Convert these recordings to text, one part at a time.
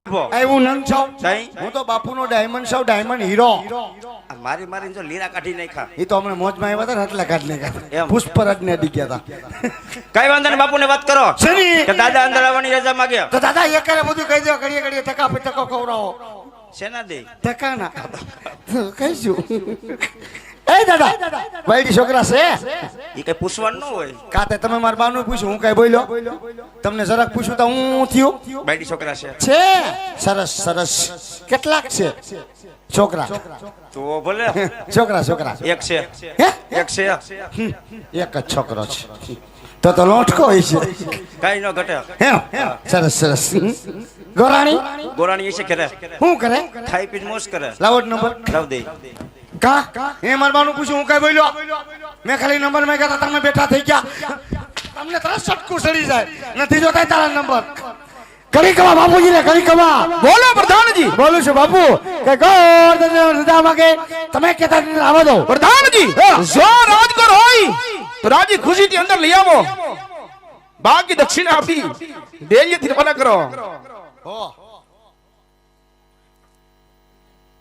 હું નંગ છું હું તો બાપુનો ડાયમંડ છું ડાયમંડ હીરો મારી મારી જો લીરા કાઢી નાખ્યા એ તો હમણાં મોજમાં આવ્યા હતા ને એટલે કાઢી નાખ્યા પુષ્પરાજ ને અડી ગયા હતા કઈ વાંધો નહીં બાપુ ને વાત કરો શેની કે દાદા અંદર આવવાની રજા માંગ્યા તો દાદા એકારે બધું કહી દો ઘડીએ ઘડીએ ટકા પે ટકો ખવડાવો શેના દે ટકા ના કહીશું એ દાદા વાઈડી છોકરા છે એ કઈ પૂછવાનું ન હોય કાતે તમે મારા બાનું પૂછ્યું હું કઈ બોલ્યો તમને જરાક પૂછ્યું તો હું થયું બાયડી છોકરા છે છે સરસ સરસ કેટલાક છે છોકરા તો ભલે છોકરા છોકરા એક છે હે એક છે એક જ છોકરો છે તો લોટકો હોય છે કઈ ન ઘટે હે સરસ સરસ ગોરાણી ગોરાણી છે ઘરે શું કરે ખાઈ પીને મોજ કરે લાવટ નંબર લાવ દે કા એ માર બાનું પૂછ્યું હું કઈ બોલ્યો મેં ખાલી નંબર મેં કહેતા તમે બેઠા થઈ ગયા તમને તરત સટકું સડી જાય નથી જોતા તારા નંબર કરી કવા બાપુજી ને કરી કવા બોલો પ્રધાનજી બોલું છું બાપુ કે ગોર રજા માંગે તમે કહેતા આવા દો પ્રધાનજી જો રાજગર હોય તો રાજી ખુશી થી અંદર લઈ આવો બાકી દક્ષિણ આપી દેલી થી રવાના કરો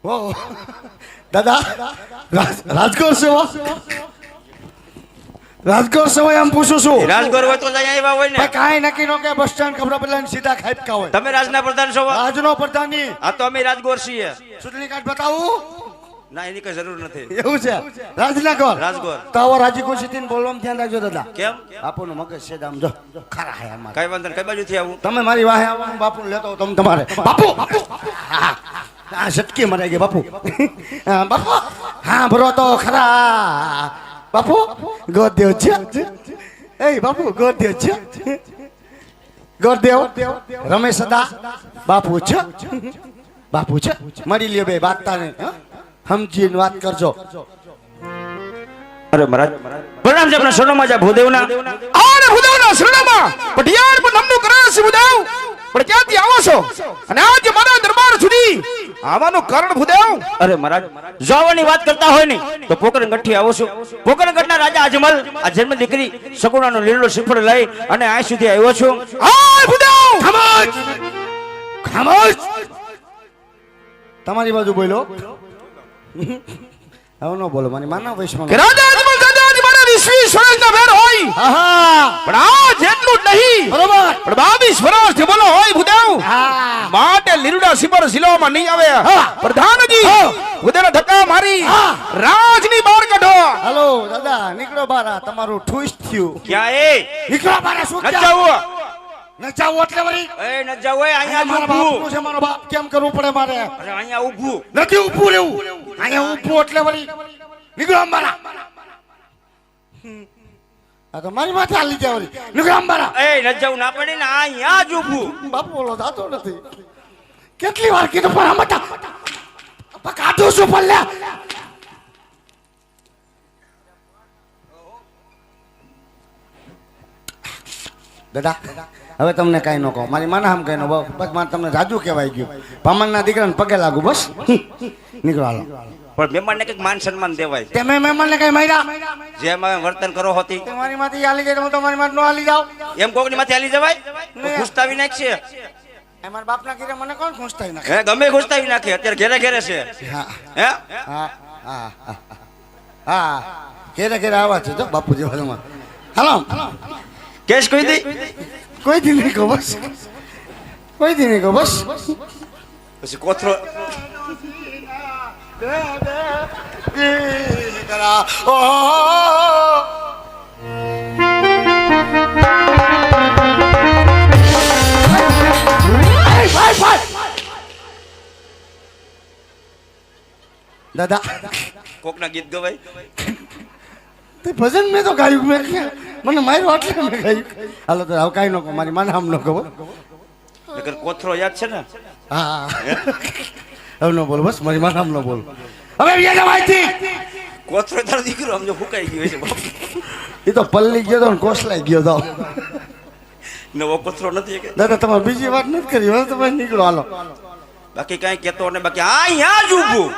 ઓ દાદા રાજકોટ સેવા રાજકોટ સેવા એમ પૂછું છું રાજગોર હોય તો જઈ આવ્યા હોય ને કાંઈ નક્કી નો કે બસ સ્ટેન્ડ કપડા બદલાઈને સીધા ખાઈપકા હોય તમે રાજના પ્રધાન છો રાજનો પ્રધાની આ તો અમે રાજગોર છીએ ચૂંટણી કાર્ડ બતાવું ના એની કઈ જરૂર નથી એવું છે રાજના કોર રાજગોર તો આવો રાજી ખુશી થી બોલવામાં ધ્યાન રાખજો દાદા કેમ બાપુનું મગજ છે આમ જો ખરા હે અમાર કઈ વાંધો નહીં કઈ બાજુ થી આવું તમે મારી વાહે આવો હું બાપુને લેતો આવું તમે તમારે બાપુ આ ઝટકી મરાઈ ગઈ બાપુ બાપુ હા ભરો તો ખરા બાપુ ગોદેવ છે એ બાપુ ગોદેવ છે ગોદેવ રમેશ સદા બાપુ છે બાપુ છે મળી લ્યો બે વાતતા ને સમજીને વાત કરજો અરે મહારાજ પ્રણામ છે આપણા સોનોમાં જા ભૂદેવના આને ભૂદેવના શરણમાં પટિયાર પર નામનું કરે છે ભૂદેવ પણ ક્યાંથી આવો છો અને આજે મારા દરબાર સુધી આવવાનું કારણ ભૂદેવ અરે મહારાજ જોવાની વાત કરતા હોય ને તો પોકરણગઢથી આવો છું પોકરણગઢના રાજા અજમલ આ જન્મ દીકરી સગુણાનો લીલો શ્રીફળ લઈ અને આ સુધી આવ્યો છું આ ભૂદેવ ખામોશ ખામોશ તમારી બાજુ બોલો હવે નો બોલો મારી માના વૈષ્ણવ કે રાજા અજમલ દાદાજી મારા 20 વર્ષના વેર હોય આહા પણ આ જેટલું જ નહીં બરોબર પણ 22 વર્ષથી બોલો હોય ભૂદેવ હા માટે લીરુડા સિબર જિલ્લામાં નહીં આવે પ્રધાનજી ભૂદેવના ધક્કા મારી રાજની બહાર કાઢો હાલો દાદા નીકળો બારા તમારું ઠુસ થયું ક્યાં એ નીકળો બારા શું ન ક્યાં જાવું ન જાવ એટલે વળી એ ન જાવું એ અહીંયા જ મારા ઊભું બાપનું છે મારો બાપ કેમ કરવું પડે મારે અરે અહીંયા ઊભું નથી ઊભું રહેવું અહીંયા ઊભું એટલે વળી નીકળો અંબારા આ તો મારી માથે હાલી જાય વળી નીકળો અંબારા એ ન જાવું ના પડે ને અહીંયા જ ઊભું બાપુ બોલો થતો નથી કેટલી વાર કીધું પણ આમ કાઢું છું પણ લે દાદા હવે તમને કઈ ન કહો મારી માના આમ કઈ ન બસ મારે તમને જાજુ કહેવાય ગયું પામણના દીકરાને પગે લાગુ બસ નીકળો હાલો પણ મહેમાનને કઈક માન સન્માન દેવાય તમે મહેમાનને કઈ માર્યા જેમ અમે વર્તન કરો હતી તમારી માંથી હાલી જાય હું તમારી માથે નો હાલી જાવ એમ કોકની માથે હાલી જવાય તો ખુશતાવી નાખશે મારા બાપના ઘરે મને કોણ ખુશતાવી નાખે હે ગમે ખુશતાવી નાખે અત્યારે ઘરે ઘરે છે હા હે હા હા હા ઘેરે ઘેરે આવા છે જો બાપુજી વાળામાં હાલો કેશ કહી દઈ કોઈ દી નહીં કહો બસ કોઈ દી નહીં કહો બસ પછી કોથરો દાદા કોકના ગીત ગવાય તે ભજન મેં તો ગાયું મેં મને માર્યો એટલે મેં ગાયું હાલો તો હવે કાંઈ ન કહો મારી માને આમ ન કહો નકર કોથરો યાદ છે ને હા હવે ન બોલ બસ મારી માને આમ ન બોલ હવે વ્યા જવાયથી કોથરો તારો દીકરો આમ જો ફૂકાઈ ગયો છે બાપ એ તો પલ્લી ગયો તો ને કોસલાઈ ગયો તો નવો કોથરો નથી કે દાદા તમારે બીજી વાત નથી કરી હવે તમે નીકળો હાલો બાકી કઈ કેતો ને બાકી અહીંયા જ ઊભું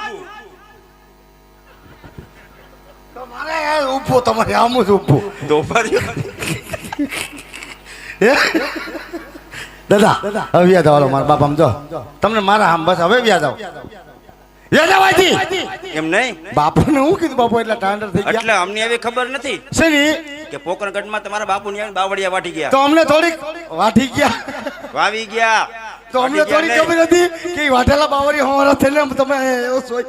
મારે ઊભો તમારે આમ જ ઊભો દોપારી દાદા હવે વ્યાજ આવો મારા બાપા જો તમને મારા આમ બસ હવે વ્યાજ આવો વ્યાજ આવવાથી એમ નહીં બાપુને હું કીધું બાપુ એટલા ટાંડર થઈ ગયા એટલે અમને એવી ખબર નથી શેની કે પોકરણગઢમાં તમારા બાપુની આવીને બાવળિયા વાટી ગયા તો અમને થોડીક વાટી ગયા વાવી ગયા તો અમને વાટી ગયા થોડી નહીં. ખબર હતી કે ઈ વાટેલા બાવરી અમારા થઈને તમે એવો સોચ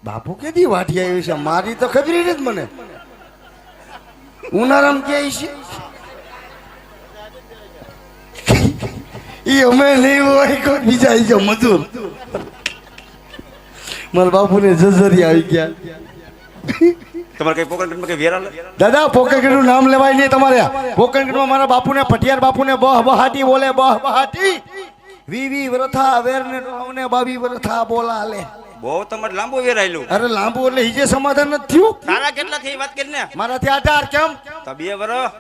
બાપુ કેદી વાટી આવી છે મારી તો ખબર જ નથી મને ઉનાળામાં ક્યાં છે ઈ અમે નહીં હોય કોઈ બીજા આવી જાવ મજૂર મારા બાપુને જજરી આવી ગયા તમારે કઈ પોકરણગઢમાં કઈ વેરા દાદા પોકરગઢનું નામ લેવાય નહીં તમારે પોકરગઢમાં મારા બાપુને પટિયાર બાપુને બહ બહાટી બોલે બહ બહાટી વી વ્રથા વેરને ડોહને બાવી વ્રથા બોલા લે બહુ તમારે લાંબુ વેરાયેલું અરે લાંબુ એટલે હિજે સમાધાન નથી થયું તારા કેટલા થઈ વાત કરીને મારાથી 18 કેમ તો 2 વર્ષ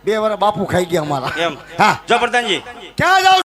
2 વર્ષ બાપુ ખાઈ ગયા અમારા એમ હા જો પ્રધાનજી ક્યાં જાવ